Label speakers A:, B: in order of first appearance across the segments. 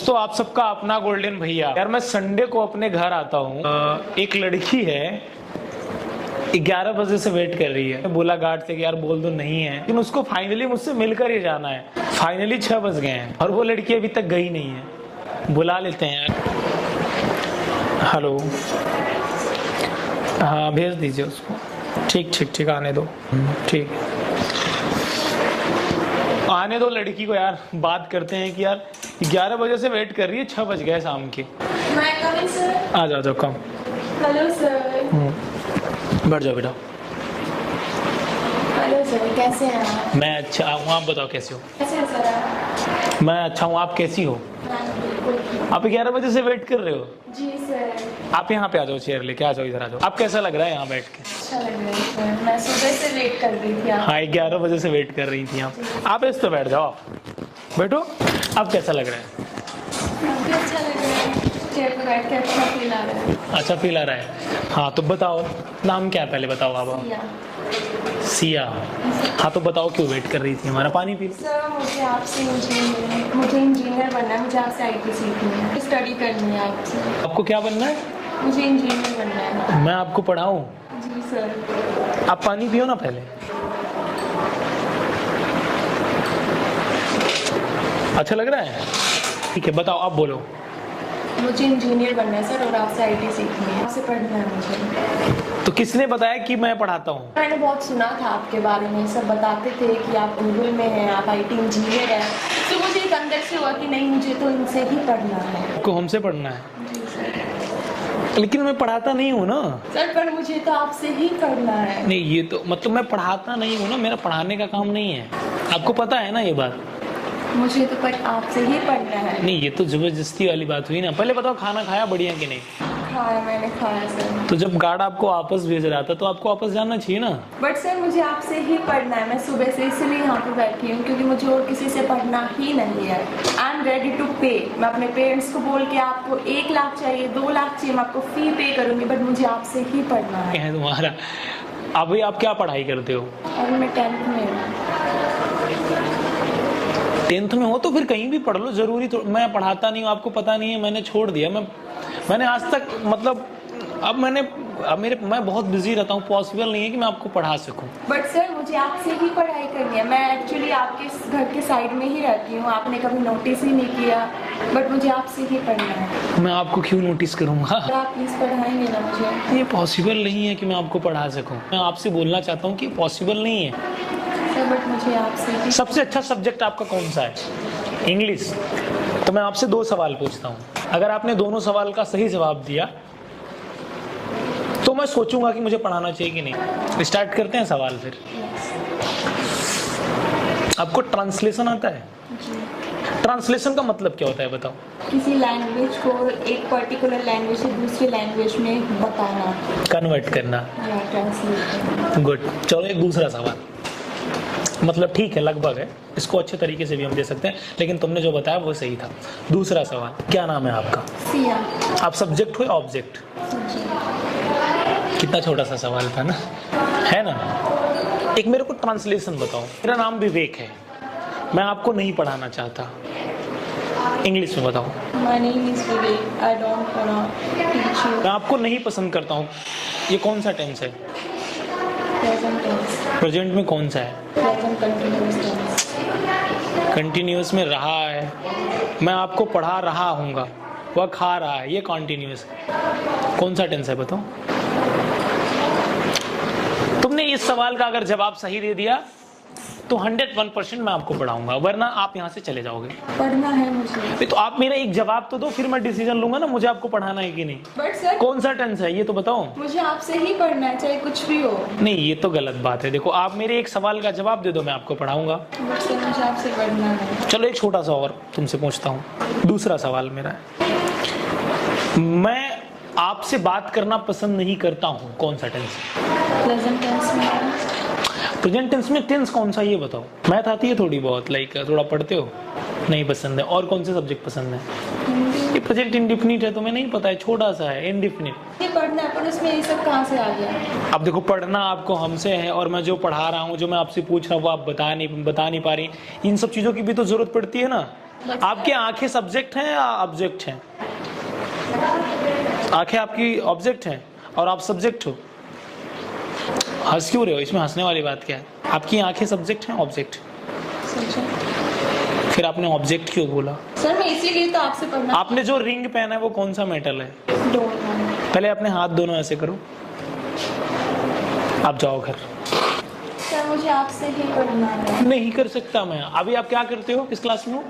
A: दोस्तों आप सबका अपना गोल्डन भैया। यार मैं संडे को अपने घर आता हूँ, एक लड़की है 11 बजे से वेट कर रही है। बोला गार्ड से कि यार बोल दो नहीं है, लेकिन उसको फाइनली मुझसे मिलकर ही जाना है। फाइनली 6 बज गए हैं और वो लड़की अभी तक गई नहीं है। बुला लेते हैं यार। हेलो, हाँ भेज दीजिए उसको। ठीक ठीक ठीक, आने दो। ठीक, आने दो लड़की को यार, बात करते हैं कि यार 11 बजे से वेट कर रही है, 6 बज गए शाम के। आ जाओ जाओ, कम।
B: Hello sir.
A: बैठ जाओ बेटा।
B: हेलो सर, कैसे हैं आप?
A: मैं अच्छा हूँ, आप बताओ कैसे हो?
B: कैसे हैं सर आप?
A: मैं अच्छा हूँ, आप कैसी हो? आप 11 बजे से वेट कर रहे हो?
B: जी सर।
A: आप यहाँ पे आ जाओ, चेयर लेके आ जाओ, इधर आ जाओ। आप कैसा लग रहा है यहाँ बैठ के?
B: अच्छा लग रहा है सर, मैं सुबह से वेट कर रही थी।
A: हाँ 11 बजे से वेट कर रही थी आप इस पे बैठ जाओ, बैठो। अब कैसा लग रहा है?
B: मुझे अच्छा लग रहा है, चेयर पे बैठ के अच्छा फील आ रहा है।
A: अच्छा फील आ रहा है। हाँ तो बताओ, नाम क्या है पहले बताओ आप?
B: सिया।
A: सिया। हाँ तो बताओ क्यों वेट कर रही थी? हमारा पानी पी लो।
B: सर मुझे आपसे मुझे इंजीनियर बनना है, मुझे आपसे आईटी सीखनी है, स्टडी करनी है आपसे।
A: आपको क्या बनना है?
B: मुझे इंजीनियर बनना है।
A: मैं आपको पढ़ाऊँ?
B: जी सर।
A: आप पानी पियो ना पहले। अच्छा लग रहा है? ठीक है, बताओ, आप बोलो।
B: मुझे इंजीनियर बनना है सर, और आपसे आईटी सीखनी है, आपसे पढ़ना है मुझे।
A: तो किसने बताया कि मैं पढ़ाता हूँ?
B: मैंने बहुत सुना था आपके बारे में, सब बताते थे कि आप गूगल में हैं, आप आईटी इंजीनियर हैं। तो मुझे एक अंदर से हुआ कि नहीं, मुझे तो इनसे ही पढ़ना है।
A: आपको हमसे पढ़ना है?
B: जी सर।
A: लेकिन मैं पढ़ाता नहीं हूँ ना
B: सर, पर मुझे तो आपसे ही पढ़ना है।
A: नहीं, ये तो मतलब मैं पढ़ाता नहीं हूँ ना, मेरा पढ़ाने का काम नहीं है। आपको पता है ना ये बात?
B: मुझे तो पर आपसे ही पढ़ना है।
A: नहीं, ये तो जबरदस्ती वाली बात हुई ना। पहले बताओ, खाना खाया बढ़िया कि नहीं?
B: खाया, मैंने खाया सर।
A: तो जब गार्ड आपको वापस भेज रहा था तो आपको वापस जाना चाहिए ना।
B: बट सर मुझे आपसे ही पढ़ना है, मैं सुबह से इसलिए यहाँ पे बैठी हूँ क्योंकि मुझे और किसी से पढ़ना ही नहीं है। आई एम रेडी टू पे। मैं अपने पेरेंट्स को बोल के आपको 1 लाख चाहिए, 2 लाख चाहिए, मैं आपको फी पे करूँगी, बट मुझे आपसे ही पढ़ना है।
A: क्या है तुम्हारा? अभी आप क्या पढ़ाई करते हो?
B: और मैं 10th में हूँ।
A: 10th में हो तो फिर कहीं भी पढ़ लो, जरूरी तो। मैं पढ़ाता नहीं हूँ, आपको पता नहीं है, मैंने छोड़ दिया। मैंने आज तक मतलब मैं बहुत बिजी रहता हूँ, पॉसिबल नहीं है कि मैं आपको पढ़ा सकूँ।
B: बट सर मुझे आपसे ही पढ़ाई करनी है। मैं एक्चुअली आपके घर के साइड में ही रहती हूँ, आपने कभी नोटिस ही नहीं किया, बट मुझे आपसे ही पढ़ना है।
A: मैं आपको क्यों नोटिस करूँगा?
B: तो आप प्लीज पढ़ाएंगे ना मुझे?
A: ये पॉसिबल नहीं है कि मैं आपको पढ़ा सकूँ। मैं आपसे बोलना चाहता हूँ कि पॉसिबल नहीं है।
B: सर बट मुझे आपसे ही।
A: सबसे अच्छा सब्जेक्ट आपका कौन सा है? इंग्लिश। तो मैं आपसे 2 सवाल पूछता हूँ, अगर आपने दोनों सवाल का सही जवाब दिया तो मैं सोचूंगा कि मुझे पढ़ाना चाहिए कि नहीं। स्टार्ट करते हैं सवाल फिर। आपको ट्रांसलेशन आता है? ट्रांसलेशन का मतलब क्या होता है बताओ?
B: किसी लैंग्वेज को एक पर्टिकुलर लैंग्वेज से दूसरी लैंग्वेज में बताना,
A: कन्वर्ट करना।
B: या ट्रांसलेट करना।
A: गुड। चलो एक दूसरा सवाल, मतलब ठीक है, लगभग है, इसको अच्छे तरीके से भी हम दे सकते हैं, लेकिन तुमने जो बताया वो सही था। दूसरा सवाल, क्या नाम है आपका?
B: सिया।
A: आप सब्जेक्ट हो या ऑब्जेक्ट? कितना छोटा सा सवाल था ना, है ना? एक मेरे को ट्रांसलेशन बताओ। मेरा नाम विवेक है, मैं आपको नहीं पढ़ाना चाहता, इंग्लिश में बताओ।
B: My name is Vivek. I don't wanna teach you.
A: मैं आपको नहीं पसंद करता हूँ, ये कौन सा टेंस है?
B: Present tense.
A: प्रेजेंट में कौन सा है?
B: Present continuous tense.
A: कंटिन्यूस में रहा है। मैं आपको पढ़ा रहा हूँगा, वह खा रहा है, ये कॉन्टिन्यूस है। कौन सा टेंस है बताओ? तुमने इस सवाल का अगर जवाब सही दे दिया तो 101% मैं आपको पढ़ाऊंगा, वरना आप यहाँ से चले जाओगे।
B: पढ़ना है मुझे।
A: तो आप मेरा एक जवाब तो दो, फिर मैं डिसीजन लूंगा ना मुझे आपको पढ़ाना है कि नहीं।
B: बट सर
A: कौन सा टेंस है ये तो बताओ।
B: मुझे आपसे ही पढ़ना है, चाहे कुछ भी हो।
A: नहीं, ये तो गलत बात है। देखो, आप मेरे एक सवाल का जवाब दे दो, मैं आपको पढ़ाऊंगा।
B: बट सर मुझे आपसे पढ़ना है।
A: चलो एक छोटा सा और तुमसे पूछता हूँ। दूसरा सवाल मेरा है, मैं आपसे बात करना पसंद नहीं करता हूँ, कौन सा टेंस?
B: प्रेजेंट टेंस में।
A: प्रेजेंट टेंस में टेंस कौन सा ये बताओ। मैथ आती है थोड़ी बहुत, लाइक थोड़ा पढ़ते हो? नहीं पसंद है। और कौन से सब्जेक्ट पसंद है? ये प्रेजेंट इंडिफिनिट है, तुम्हें नहीं पता है, छोटा सा है इंडिफिनिट।
B: ये पढ़ना है, पर उसमें ये सब कहाँ से आ गया?
A: अब देखो, पढ़ना आपको हमसे है, और मैं जो पढ़ा रहा हूँ, जो मैं आपसे पूछ रहा हूँ वो आप बता नहीं पा रही। इन सब चीज़ों की भी तो जरूरत पड़ती है ना। आपकी आंखें सब्जेक्ट हैं या ऑब्जेक्ट हैं? आंखें आपकी ऑब्जेक्ट हैं और आप सब्जेक्ट हो। हंस क्यों रहे हो? इसमें हंसने वाली बात क्या है? आपकी आंखें सब्जेक्ट हैं ऑब्जेक्ट? फिर आपने ऑब्जेक्ट क्यों बोला?
B: सर मैं इसीलिए तो आपसे पढ़ना।
A: आपने जो रिंग पहना है वो कौन सा मेटल है? पहले अपने हाथ दोनों ऐसे करो। आप जाओ घर।
B: सर मुझे आपसे ही पढ़ना है।
A: नहीं कर सकता मैं। अभी आप क्या करते हो? किस क्लास में हो?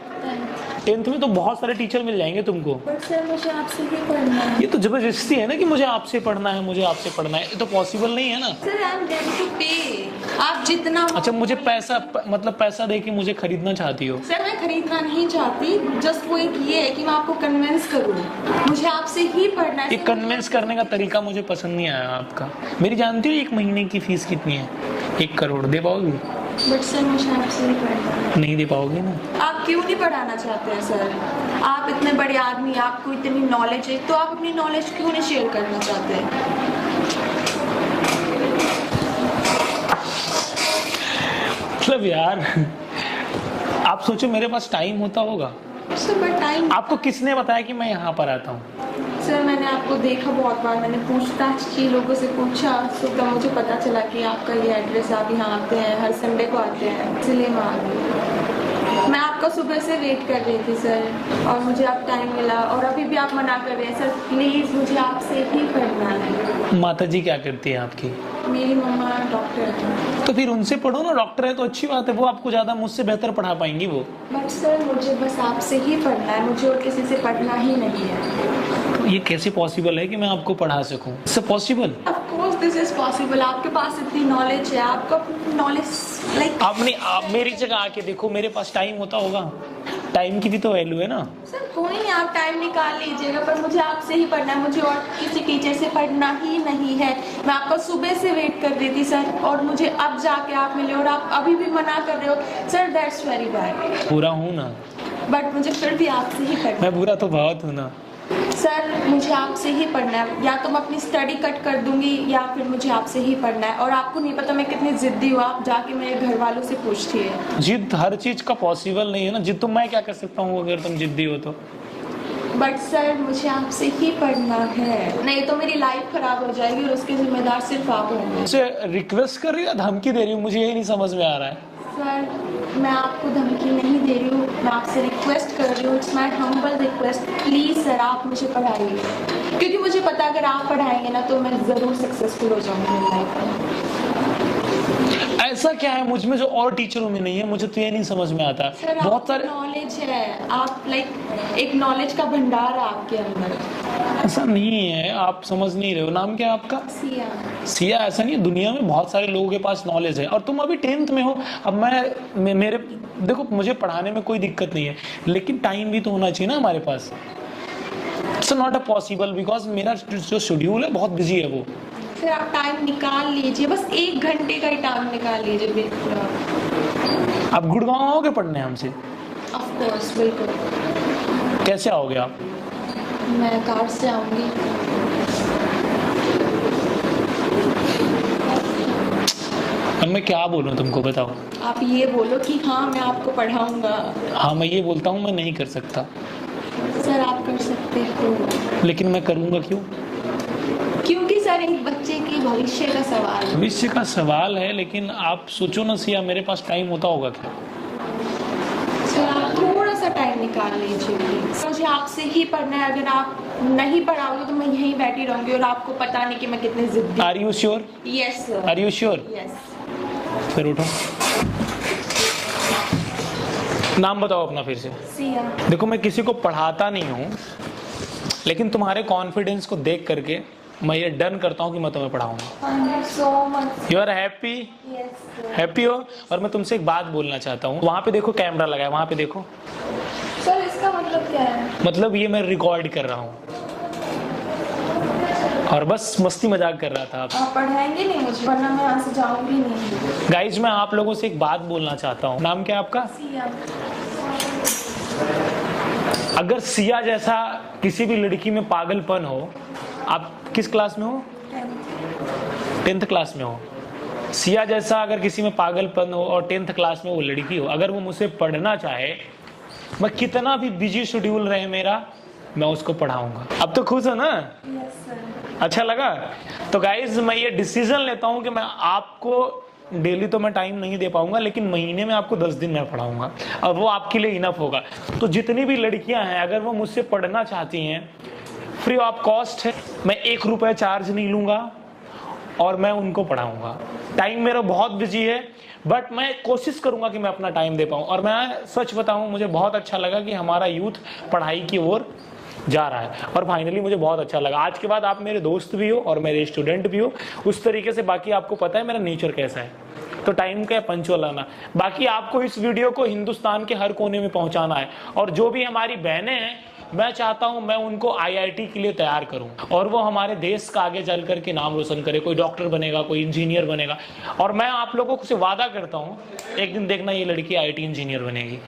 A: 10th में तो बहुत सारे टीचर मिल जाएंगे तुमको।
B: बट सर मुझे आपसे ही पढ़ना है।
A: ये तो जबरदस्ती है ना कि मुझे आपसे पढ़ना है, मुझे आपसे पढ़ना है। ये तो पॉसिबल नहीं है ना।
B: Sir I am ready to pay. आप जितना
A: अच्छा, मुझे पैसा मतलब पैसा दे के मुझे खरीदना चाहती हो?
B: सर मैं खरीदना नहीं चाहती, जस्ट वो एक ये है कि मैं आपको कन्विंस करूँ, मुझे आपसे ही पढ़ना है।
A: ये कन्विंस करने का तरीका मुझे पसंद नहीं आया आपका। मेरी जानती हो 1 महीने की फीस कितनी है? 1 करोड़। दे पाओगी?
B: बट सर मुझे आपसे ही पढ़ना है।
A: नहीं दे पाओगे ना।
B: आप क्यों नहीं पढ़ाना चाहते हैं सर? आप इतने बड़े आदमी, आपको इतनी नॉलेज है, तो आप अपनी नॉलेज क्यों नहीं शेयर करना चाहते हैं?
A: मतलब यार, आप सोचो मेरे पास टाइम होता होगा?
B: Sir but time.
A: आपको किसने बताया कि मैं यहाँ पर आता हूँ?
B: सर मैंने आपको देखा बहुत बार, मैंने पूछताछ की, लोगों से पूछा, तो तब मुझे पता चला कि आपका ये एड्रेस, आप यहाँ आते हैं, हर संडे को आते हैं, इसलिए मैं आ गई। मैं आपका सुबह से वेट कर रही थी सर, और मुझे आप टाइम मिला, और अभी भी आप मना कर रहे हैं। सर प्लीज़ मुझे आपसे ही पढ़ना है।
A: माता जी क्या करती है आपकी?
B: मेरी मम्मा डॉक्टर है।
A: तो फिर उनसे पढ़ो ना। डॉक्टर है तो अच्छी बात है, वो आपको ज्यादा मुझसे बेहतर पढ़ा पाएंगी वो।
B: बट सर मुझे बस आपसे ही पढ़ना है, मुझे और किसी से पढ़ना ही नहीं है।
A: ये कैसे पॉसिबल है कि मैं आपको पढ़ा सकूं? It's possible.
B: Of course this is possible. आपके पास इतनी नॉलेज है, आपका नॉलेज लाइक।
A: आप मेरी जगह आके देखो, मेरे पास टाइम होता होगा। टाइम की भी तो वैल्यू है ना।
B: सर कोई नहीं, आप टाइम निकाल लीजिएगा, पर मुझे आपसे ही पढ़ना है, मुझे और किसी टीचर से पढ़ना ही नहीं है। मैं आपका सुबह से वेट कर रही थी सर, और मुझे अब जाके आप मिले और आप अभी भी मना कर रहे हो। Sir that's very bad.
A: बुरा हूँ ना?
B: बट मुझे फिर भी आपसे ही पढ़ना
A: मैं बुरा तो बहुत हूँ ना।
B: है। सर मुझे आपसे ही पढ़ना है, या तो मैं अपनी स्टडी कट कर दूंगी, या फिर मुझे आपसे ही पढ़ना है। और आपको नहीं पता मैं कितनी जिद्दी हूँ, आप जाके मेरे घर वालों से पूछती है।
A: जिद हर चीज का पॉसिबल नहीं है ना। जिद तो मैं क्या कर सकता हूँ अगर तुम जिद्दी हो तो?
B: बट सर मुझे आपसे ही पढ़ना है, नहीं तो मेरी लाइफ खराब हो जाएगी, और उसके जिम्मेदार सिर्फ आप होंगे।
A: मुझे रिक्वेस्ट कर रही हो, धमकी दे रही हो? मुझे यही नहीं समझ में आ रहा है।
B: सर मैं आपको धमकी नहीं दे रही हूँ, मैं आपसे रिक्वेस्ट कर रही हूँ। It's my humble request, please sir आप मुझे पढ़ाइए, क्योंकि मुझे पता अगर आप पढ़ाएंगे ना तो मैं ज़रूर सक्सेसफुल हो जाऊँगी मेरी लाइफ में।
A: ऐसा क्या है मुझ में जो और टीचरों में नहीं है? मुझे तो ये नहीं समझ में आता।
B: सर
A: बहुत सारे
B: नॉलेज है, आप लाइक एक नॉलेज का भंडार है आपके अंदर।
A: ऐसा नहीं है, आप समझ नहीं रहे हो। नाम क्या है आपका?
B: सिया।
A: सिया। ऐसा नहीं है, दुनिया में बहुत सारे लोगों के पास नॉलेज है, और तुम अभी 10th में हो। अब मेरे देखो, मुझे पढ़ाने में कोई दिक्कत नहीं है, लेकिन टाइम भी तो होना चाहिए ना हमारे पास। It's not a possible, because मेरा जो शेड्यूल है बहुत बिजी है वो।
B: सर आप टाइम निकाल लीजिए, बस 1 घंटे का ही टाइम निकाल लीजिए बिल्कुल।
A: आप गुड़गांव आओगे पढ़ने हमसे?
B: ऑफ कोर्स बिल्कुल।
A: कैसे आओगे आप?
B: मैं कार से आऊँगी।
A: अब मैं क्या बोलूं तुमको, बताओ?
B: आप ये बोलो कि हाँ मैं आपको पढ़ाऊंगा।
A: हाँ मैं ये बोलता हूँ मैं नहीं कर सकता।
B: सर आप कर सकते हो।
A: लेकिन मैं करूँगा क्यों?
B: क्योंकि सर एक बच्चे की भविष्य का सवाल है।
A: भविष्य का सवाल है, लेकिन आप सोचो ना सिया, मेरे पास टाइम होता होगा क्या?
B: सर आप थोड़ा सा टाइम निकाल लीजिए प्लीज। मुझे आपसे ही पढ़ना है, अगर आप नहीं पढ़ाओगे तो मैं यहीं बैठी रहूंगी, और आपको पता नहीं कि मैं कितनी जिद्दी।
A: Are you sure?
B: Yes sir.
A: Are you sure?
B: Yes.
A: फिर उठो। नाम बताओ अपना फिर से।
B: सिया।
A: देखो मैं किसी को पढ़ाता नहीं हूँ, लेकिन तुम्हारे कॉन्फिडेंस को देख करके मैं ये डन करता हूँ कि मैं तुम्हें पढ़ाऊंगा।
B: Thank you so much.
A: You are happy?
B: Yes.
A: Happy हो? और मैं तुमसे एक बात बोलना चाहता हूँ। वहाँ पे देखो कैमरा लगा है, वहाँ पे देखो।
B: सर इसका मतलब क्या है?
A: मतलब ये मैं रिकॉर्ड कर रहा हूँ, और बस मस्ती मजाक कर रहा था।
B: आप पढ़ाएंगे नहीं मुझे, वरना मैं यहाँ से जाऊंगी नहीं।
A: गाइज मैं आप लोगों से एक बात बोलना चाहता हूँ। नाम क्या है आपका?
B: सिया।
A: अगर सिया जैसा किसी भी लड़की में पागलपन हो, आप किस क्लास में हो? 10th क्लास में हो। सिया जैसा अगर किसी में पागलपन हो और 10th क्लास में वो लड़की हो, अगर वो मुझसे पढ़ना चाहे मैं कितना भी बिजी शेड्यूल रहे मेरा, मैं उसको पढ़ाऊंगा। अब तो खुश हो ना?
B: Yes sir.
A: अच्छा लगा? तो गाइज मैं ये डिसीजन लेता हूं कि मैं आपको डेली तो मैं टाइम नहीं दे पाऊंगा, लेकिन महीने में आपको 10 दिन मैं पढ़ाऊंगा और वो आपके लिए इनफ होगा। तो जितनी भी लड़कियां हैं अगर वो मुझसे पढ़ना चाहती हैं, फ्री ऑफ कॉस्ट है, मैं 1 रुपया चार्ज नहीं लूंगा और मैं उनको पढ़ाऊंगा। टाइम मेरा बहुत बिजी है, बट मैं कोशिश करूंगा कि मैं अपना टाइम दे पाऊं। और मैं सच बताऊं, मुझे बहुत अच्छा लगा कि हमारा यूथ पढ़ाई की ओर जा रहा है और फाइनली मुझे बहुत अच्छा लगा। आज के बाद आप मेरे दोस्त भी हो और मेरे स्टूडेंट भी हो उस तरीके से। बाकी आपको पता है मेरा नेचर कैसा है, तो टाइम का पंचुअल आना। बाकी आपको इस वीडियो को हिंदुस्तान के हर कोने में पहुंचाना है और जो भी हमारी बहनें हैं, मैं चाहता हूं मैं उनको IIT के लिए तैयार करूं और वो हमारे देश का आगे चल करके नाम रोशन करे। कोई डॉक्टर बनेगा, कोई इंजीनियर बनेगा। और मैं आप लोगों से वादा करता हूं, एक दिन देखना ये लड़की IIT इंजीनियर बनेगी।